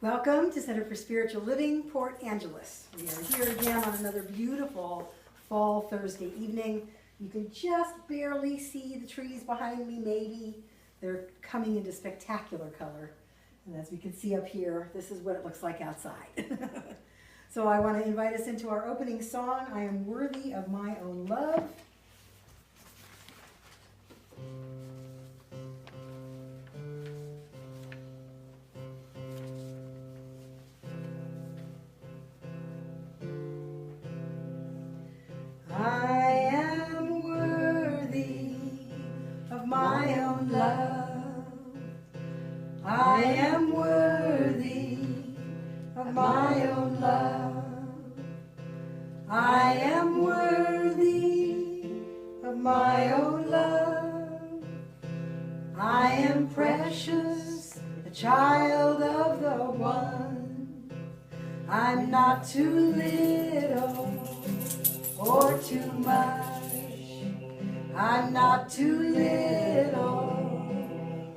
Welcome to Center for Spiritual Living, Port Angeles. We are here again on another beautiful fall Thursday evening. You can just barely see the trees behind me, maybe. They're coming into spectacular color. And as we can see up here, this is what it looks like outside. So I want to invite us into our opening song, I Am Worthy of My Own Love. I am worthy of my own love. I am worthy of my own love. I am worthy of my own love. I am precious, a child of the One. I'm not too little or too much. I'm not too little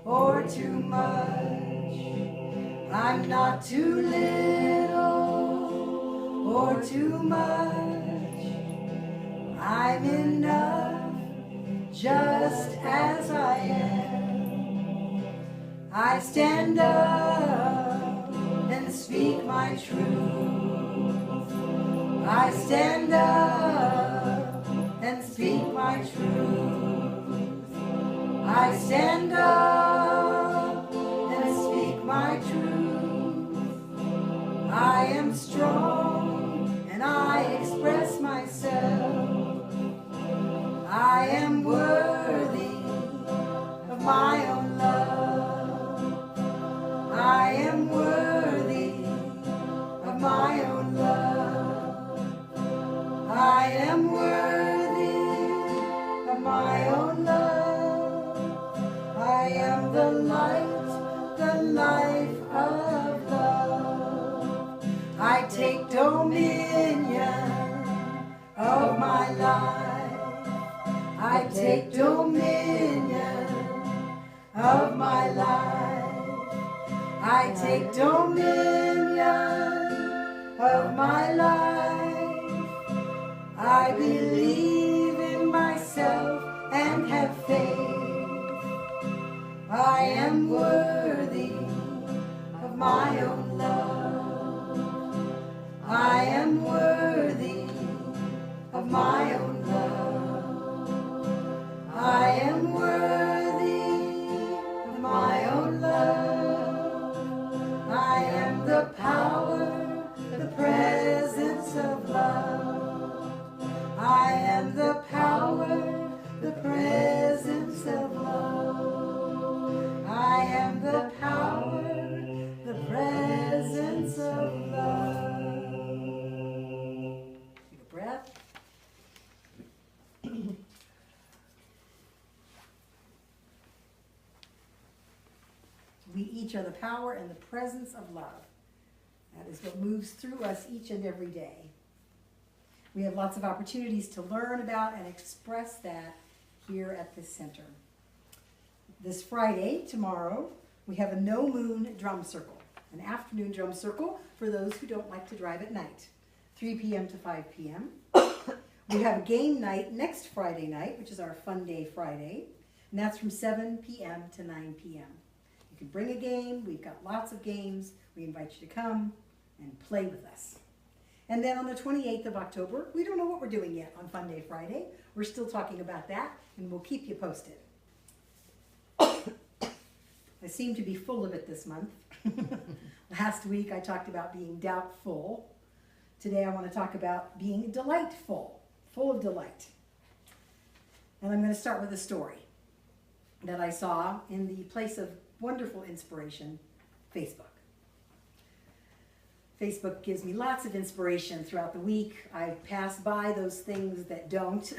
or too much. I'm not too little or too much. I'm enough just as I am. I stand up and speak my truth. I stand up and speak my truth. I stand up and speak my truth. I am strong and I express myself. I am worthy of my own love. I am worthy of my own love. I am worthy of my own love. I am the light, the life of love. I take dominion of my life. I take dominion of my life. I take dominion of my life. I believe in myself and have faith. I am worthy of my own love. I am worthy of my own love. I am worthy of my own love. I am the power, the presence of love. I am the power, the presence of love. I am the power, the presence of love. Take a breath. We each are the power and the presence of love. That is what moves through us each and every day. We have lots of opportunities to learn about and express that here at this center. This Friday, tomorrow, we have a no moon drum circle, an afternoon drum circle for those who don't like to drive at night, 3 p.m. to 5 p.m. We have a game night next Friday night, which is our Fun Day Friday, and that's from 7 p.m. to 9 p.m. You can bring a game. We've got lots of games. We invite you to come and play with us. And then on the 28th of October, we don't know what we're doing yet on Fun Day Friday. We're still talking about that, and we'll keep you posted. I seem to be full of it this month. Last week I talked about being doubtful. Today I want to talk about being delightful, full of delight. And I'm going to start with a story that I saw in the place of wonderful inspiration, Facebook. Facebook gives me lots of inspiration throughout the week. I pass by those things that don't.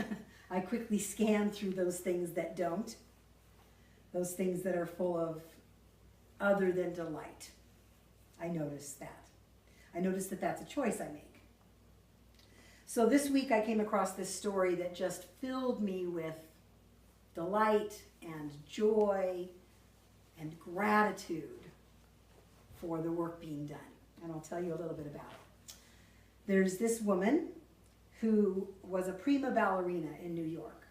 I quickly scan through those things that don't. Those things that are full of other than delight. I notice that. I notice that that's a choice I make. So this week I came across this story that just filled me with delight and joy and gratitude for the work being done. And I'll tell you a little bit about it. There's this woman who was a prima ballerina in New York.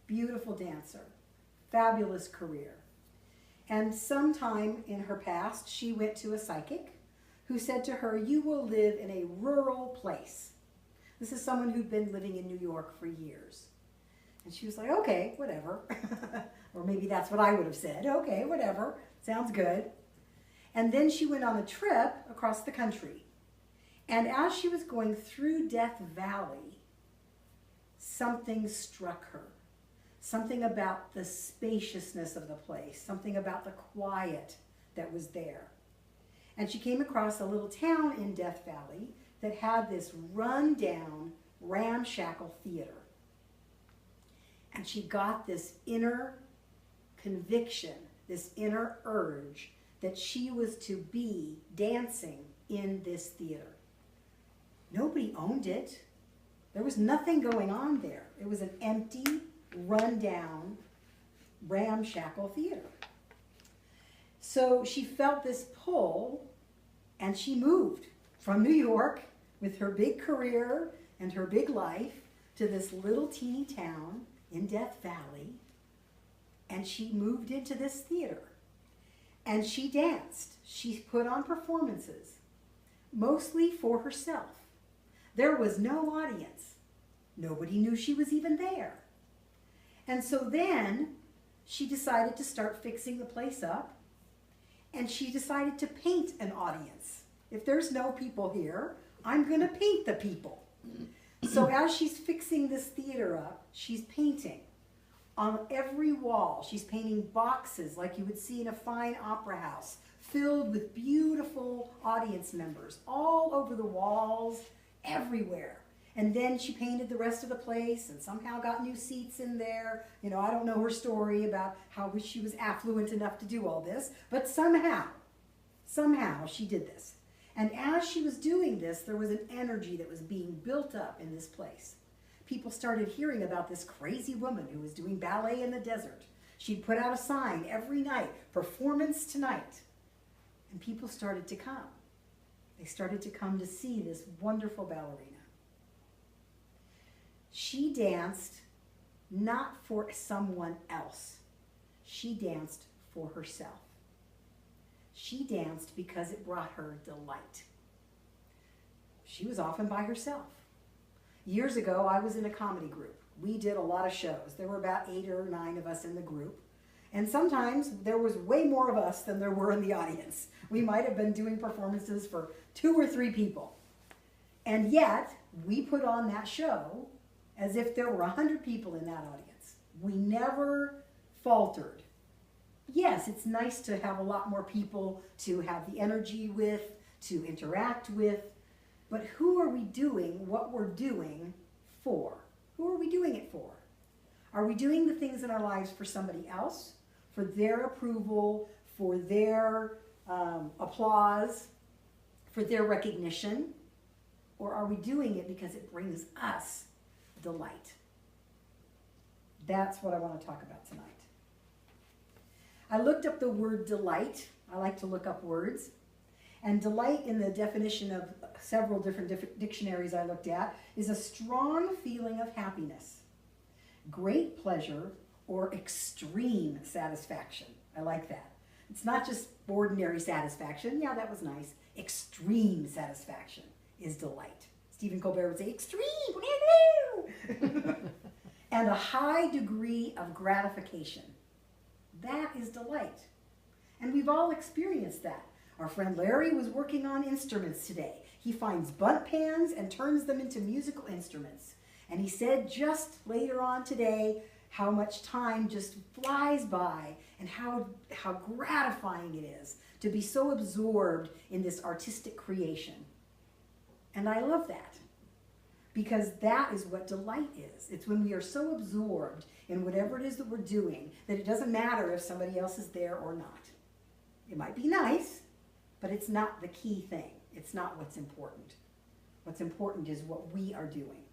Beautiful dancer, fabulous career. And sometime in her past, she went to a psychic who said to her, "You will live in a rural place." This is someone who'd been living in New York for years. And she was like, "Okay, whatever." Or maybe that's what I would have said. "Okay, whatever, sounds good." And then she went on a trip across the country. And as she was going through Death Valley, something struck her. Something about the spaciousness of the place, something about the quiet that was there. And she came across a little town in Death Valley that had this run-down, ramshackle theater. And she got this inner conviction, this inner urge that she was to be dancing in this theater. Nobody owned it. There was nothing going on there. It was an empty, run-down, ramshackle theater. So she felt this pull, and she moved from New York with her big career and her big life to this little teeny town in Death Valley, and she moved into this theater. And she danced. She put on performances, mostly for herself. There was no audience. Nobody knew she was even there. And so then she decided to start fixing the place up, and she decided to paint an audience. If there's no people here, I'm going to paint the people. So as she's fixing this theater up, she's painting. On every wall, she's painting boxes like you would see in a fine opera house, filled with beautiful audience members all over the walls, everywhere. And then she painted the rest of the place and somehow got new seats in there. You know, I don't know her story about how she was affluent enough to do all this, but somehow she did this. And as she was doing this, there was an energy that was being built up in this place. People started hearing about this crazy woman who was doing ballet in the desert. She'd put out a sign every night, "Performance tonight." And people started to come. They started to come to see this wonderful ballerina. She danced not for someone else. She danced for herself. She danced because it brought her delight. She was often by herself. Years ago, I was in a comedy group. We did a lot of shows. There were about 8 or 9 of us in the group. And sometimes there was way more of us than there were in the audience. We might have been doing performances for 2 or 3 people. And yet, we put on that show as if there were 100 people in that audience. We never faltered. Yes, it's nice to have a lot more people to have the energy with, to interact with, but who are we doing what we're doing for? Who are we doing it for? Are we doing the things in our lives for somebody else, for their approval, for their applause, for their recognition? Or are we doing it because it brings us delight? That's what I want to talk about tonight. I looked up the word delight. I like to look up words. And delight, in the definition of several different dictionaries I looked at, is a strong feeling of happiness, great pleasure, or extreme satisfaction. I like that. It's not just ordinary satisfaction. Yeah, that was nice. Extreme satisfaction is delight. Stephen Colbert would say, extreme, woo-hoo! And a high degree of gratification. That is delight. And we've all experienced that. Our friend Larry was working on instruments today. He finds bunt pans and turns them into musical instruments. And he said just later on today how much time just flies by and how gratifying it is to be so absorbed in this artistic creation. And I love that, because that is what delight is. It's when we are so absorbed in whatever it is that we're doing that it doesn't matter if somebody else is there or not. It might be nice, but it's not the key thing. It's not what's important. What's important is what we are doing.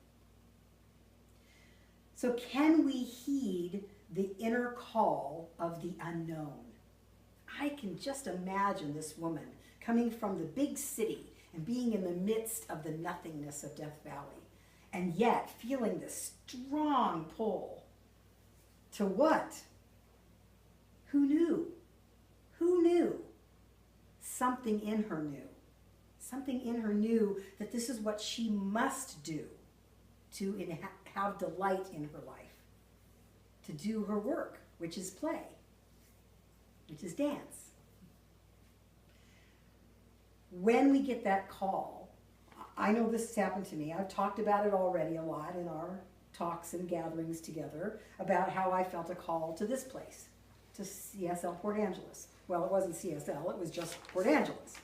So can we heed the inner call of the unknown? I can just imagine this woman coming from the big city and being in the midst of the nothingness of Death Valley, and yet feeling this strong pull to what? Who knew? Who knew? Something in her knew. Something in her knew that this is what she must do to have delight in her life, to do her work, which is play, which is dance. When we get that call, I know this has happened to me. I've talked about it already a lot in our talks and gatherings together about how I felt a call to this place, to CSL Port Angeles. Well, it wasn't CSL, it was just Port Angeles.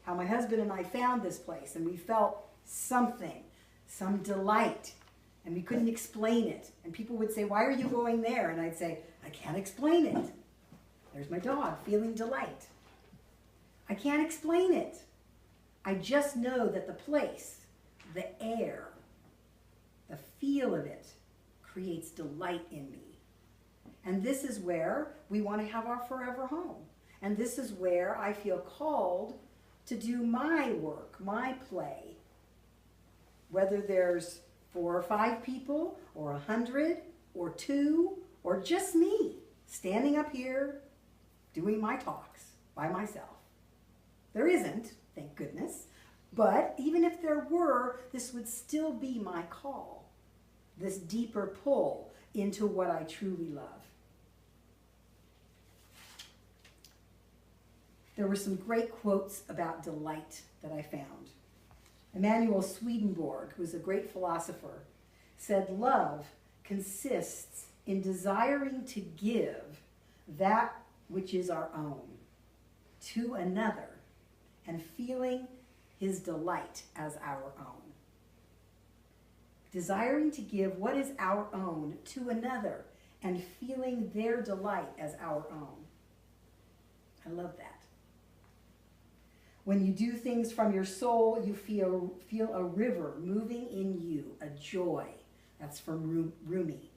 How my husband and I found this place, and we felt something, some delight, and we couldn't explain it. And people would say, why are you going there? And I'd say, I can't explain it. There's my dog feeling delight. I can't explain it. I just know that the place, the air, the feel of it creates delight in me. And this is where we want to have our forever home. And this is where I feel called to do my work, my play. Whether there's 4 or 5 people, or 100, or 2, or just me, standing up here, doing my talks by myself. There isn't, thank goodness, but even if there were, this would still be my call, this deeper pull into what I truly love. There were some great quotes about delight that I found. Emanuel Swedenborg, who was a great philosopher, said, love consists in desiring to give that which is our own to another and feeling his delight as our own. Desiring to give what is our own to another and feeling their delight as our own. I love that. When you do things from your soul, you feel a river moving in you, a joy. That's from Rumi.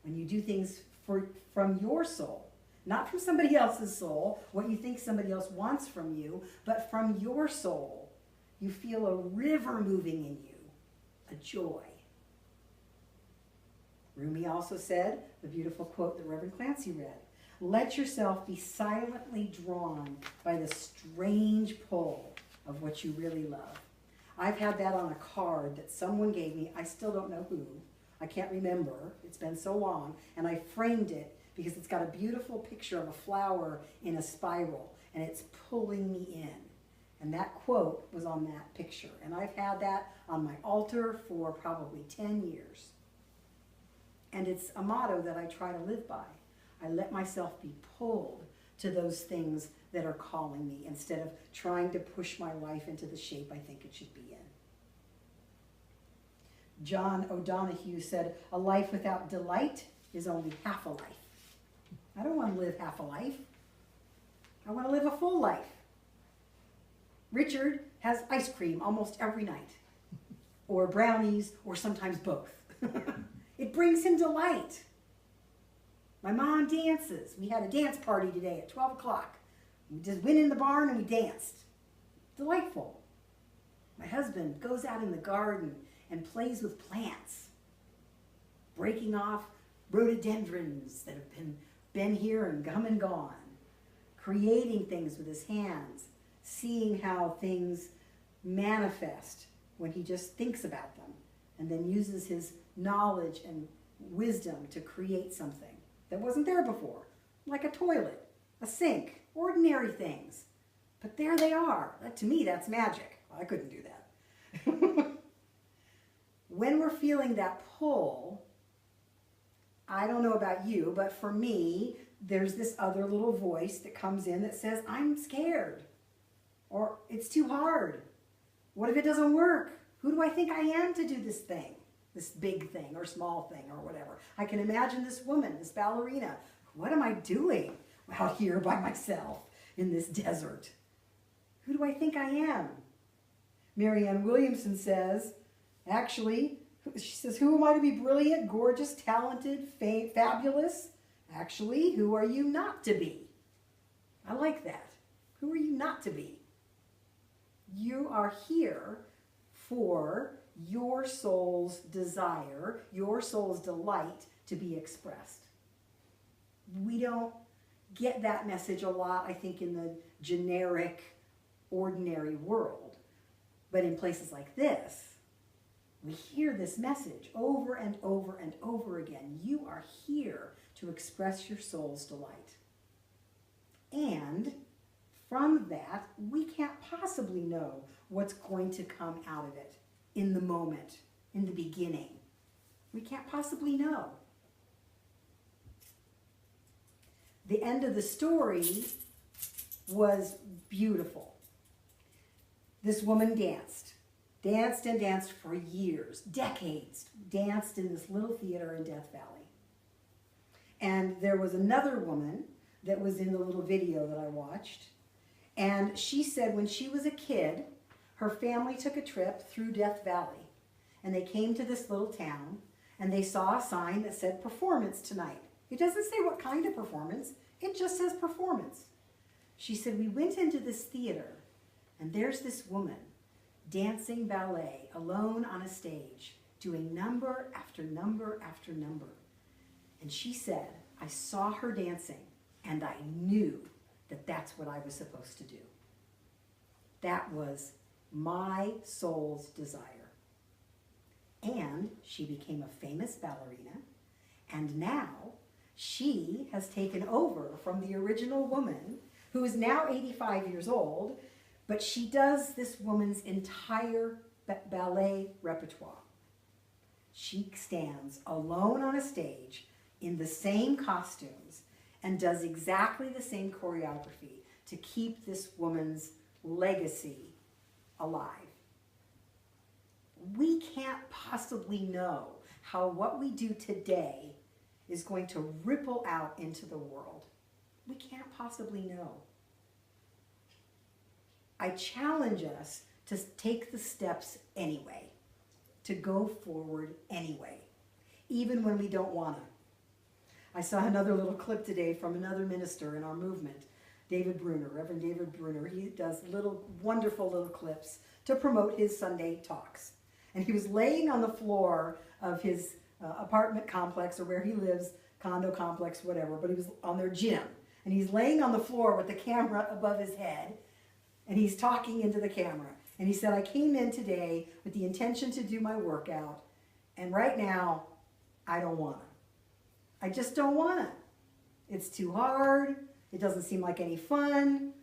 When you do things from your soul, not from somebody else's soul, what you think somebody else wants from you, but from your soul, you feel a river moving in you, a joy. Rumi also said, the beautiful quote that Reverend Clancy read, let yourself be silently drawn by the strange pull of what you really love. I've had that on a card that someone gave me. I still don't know who. I can't remember. It's been so long. And I framed it because it's got a beautiful picture of a flower in a spiral, and it's pulling me in. And that quote was on that picture. And I've had that on my altar for probably 10 years. And it's a motto that I try to live by. I let myself be pulled to those things that are calling me instead of trying to push my life into the shape I think it should be in. John O'Donohue said, a life without delight is only half a life. I don't want to live half a life. I want to live a full life. Richard has ice cream almost every night, or brownies, or sometimes both. It brings him delight. My mom dances. We had a dance party today at 12 o'clock. We just went in the barn and we danced. Delightful. My husband goes out in the garden and plays with plants, breaking off rhododendrons that have been here and come and gone, creating things with his hands, seeing how things manifest when he just thinks about them and then uses his knowledge and wisdom to create something that wasn't there before, like a toilet, a sink, ordinary things. But there they are. To me, that's magic. I couldn't do that. When we're feeling that pull, I don't know about you, but for me, there's this other little voice that comes in that says, I'm scared, or it's too hard. What if it doesn't work? Who do I think I am to do this thing? This big thing or small thing or whatever. I can imagine this woman, this ballerina. What am I doing out here by myself in this desert? Who do I think I am? Marianne Williamson says, actually, she says, who am I to be brilliant, gorgeous, talented, fabulous? Actually, who are you not to be? I like that. Who are you not to be? You are here for your soul's desire, your soul's delight to be expressed. We don't get that message a lot, I think, in the generic, ordinary world. But in places like this, we hear this message over and over and over again. You are here to express your soul's delight. And from that, we can't possibly know what's going to come out of it in the moment, in the beginning. We can't possibly know. The end of the story was beautiful. This woman danced and danced for years, decades, danced in this little theater in Death Valley. And there was another woman that was in the little video that I watched, and she said when she was a kid, her family took a trip through Death Valley, and they came to this little town, and they saw a sign that said performance tonight. It doesn't say what kind of performance, it just says performance. She said, we went into this theater, and there's this woman dancing ballet alone on a stage, doing number after number after number. And she said, I saw her dancing, and I knew that that's what I was supposed to do. That was my soul's desire. And she became a famous ballerina, and now she has taken over from the original woman, who is now 85 years old, but she does this woman's entire ballet repertoire. She stands alone on a stage in the same costumes and does exactly the same choreography to keep this woman's legacy alive. We can't possibly know how what we do today is going to ripple out into the world. We can't possibly know. I challenge us to take the steps anyway, to go forward anyway, even when we don't want to. I saw another little clip today from another minister in our movement, David Bruner, Reverend David Bruner. He does wonderful little clips to promote his Sunday talks. And he was laying on the floor of his apartment complex, or where he lives, condo complex, whatever, but he was on their gym. And he's laying on the floor with the camera above his head, and he's talking into the camera. And he said, I came in today with the intention to do my workout, and right now, I don't want to. I just don't want to. It's too hard. It doesn't seem like any fun.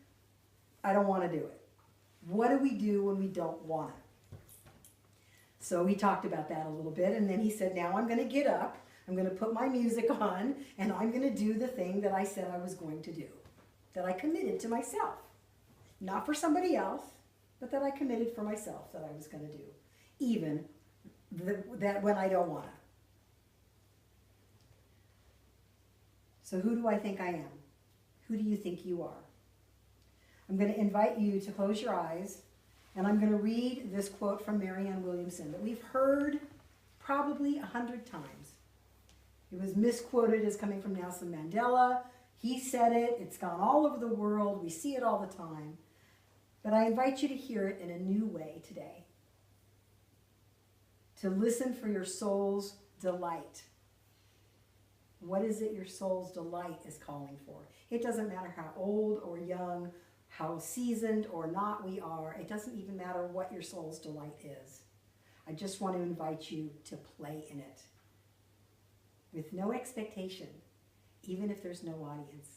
I don't want to do it. What do we do when we don't want to? So he talked about that a little bit, and then he said, now I'm going to get up, I'm going to put my music on, and I'm going to do the thing that I said I was going to do, that I committed to myself. Not for somebody else, but that I committed for myself that I was going to do, even that when I don't want to. So who do I think I am? Who do you think you are? I'm going to invite you to close your eyes, and I'm going to read this quote from Marianne Williamson that we've heard probably 100 times. It was misquoted as coming from Nelson Mandela. He said it. It's gone all over the world. We see it all the time. But I invite you to hear it in a new way today. To listen for your soul's delight. What is it your soul's delight is calling for? It doesn't matter how old or young, how seasoned or not we are. It doesn't even matter what your soul's delight is. I just want to invite you to play in it with no expectation, even if there's no audience,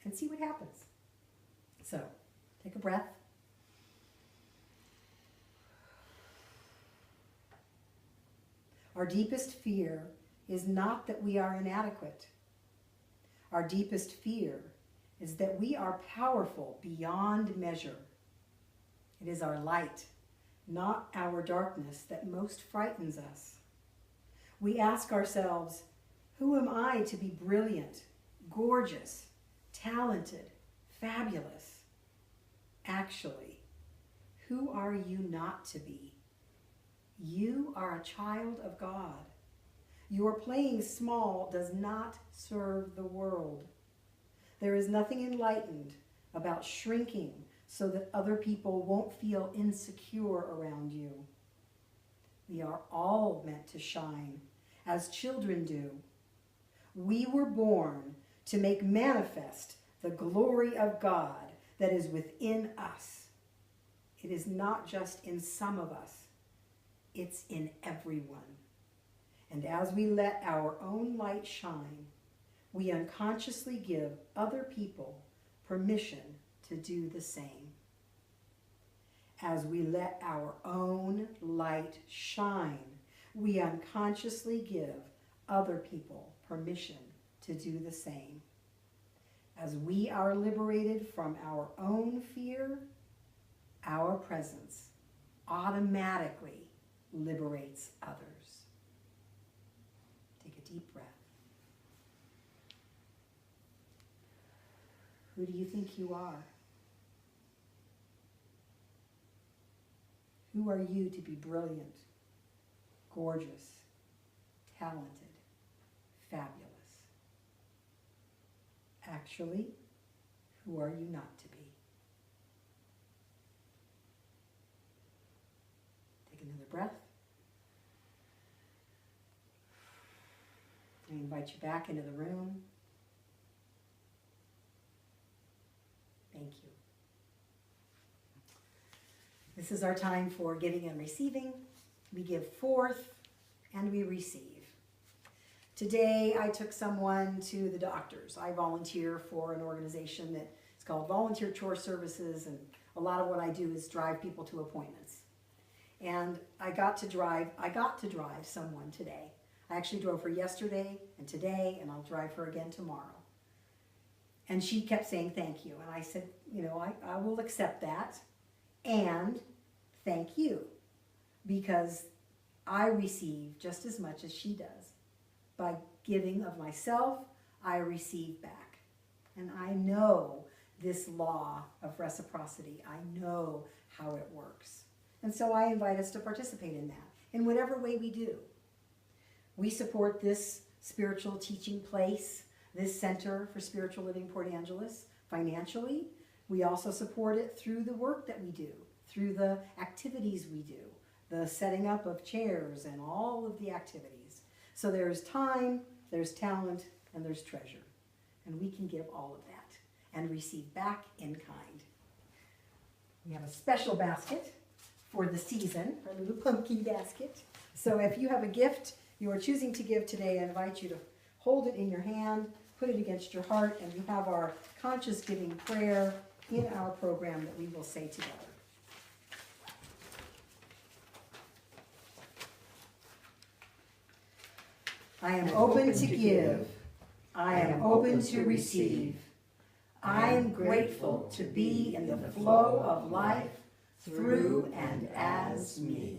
and see what happens. So, take a breath. Our deepest fear is not that we are inadequate. Our deepest fear is that we are powerful beyond measure. It is our light, not our darkness, that most frightens us. We ask ourselves, who am I to be brilliant, gorgeous, talented, fabulous? Actually, who are you not to be? You are a child of God. Your playing small does not serve the world. There is nothing enlightened about shrinking so that other people won't feel insecure around you. We are all meant to shine, as children do. We were born to make manifest the glory of God that is within us. It is not just in some of us, it's in everyone. And as we let our own light shine, we unconsciously give other people permission to do the same. As we let our own light shine, we unconsciously give other people permission to do the same. As we are liberated from our own fear, our presence automatically liberates others. Take a deep breath. Who do you think you are? Who are you to be brilliant, gorgeous, talented, fabulous? Actually, who are you not to be? Take another breath. I invite you back into the room. Thank you. This is our time for giving and receiving. We give forth and we receive. Today I took someone to the doctors. I volunteer for an organization that is called Volunteer Chore Services, and a lot of what I do is drive people to appointments. And I got to drive someone today. I actually drove her yesterday and today, and I'll drive her again tomorrow. And she kept saying thank you. And I said, I will accept that. And thank you, because I receive just as much as she does. By giving of myself, I receive back. And I know this law of reciprocity. I know how it works. And so I invite us to participate in that, in whatever way we do. We support this spiritual teaching place, this Center for Spiritual Living Port Angeles, financially. We also support it through the work that we do, through the activities we do, the setting up of chairs and all of the activities. So there's time, there's talent, and there's treasure. And we can give all of that and receive back in kind. We have a special basket for the season, our little pumpkin basket. So if you have a gift you are choosing to give today, I invite you to hold it in your hand, put it against your heart, and we have our conscious giving prayer in our program that we will say together. I am open to give. I am open to receive. I am grateful to be in the flow of life through and as me.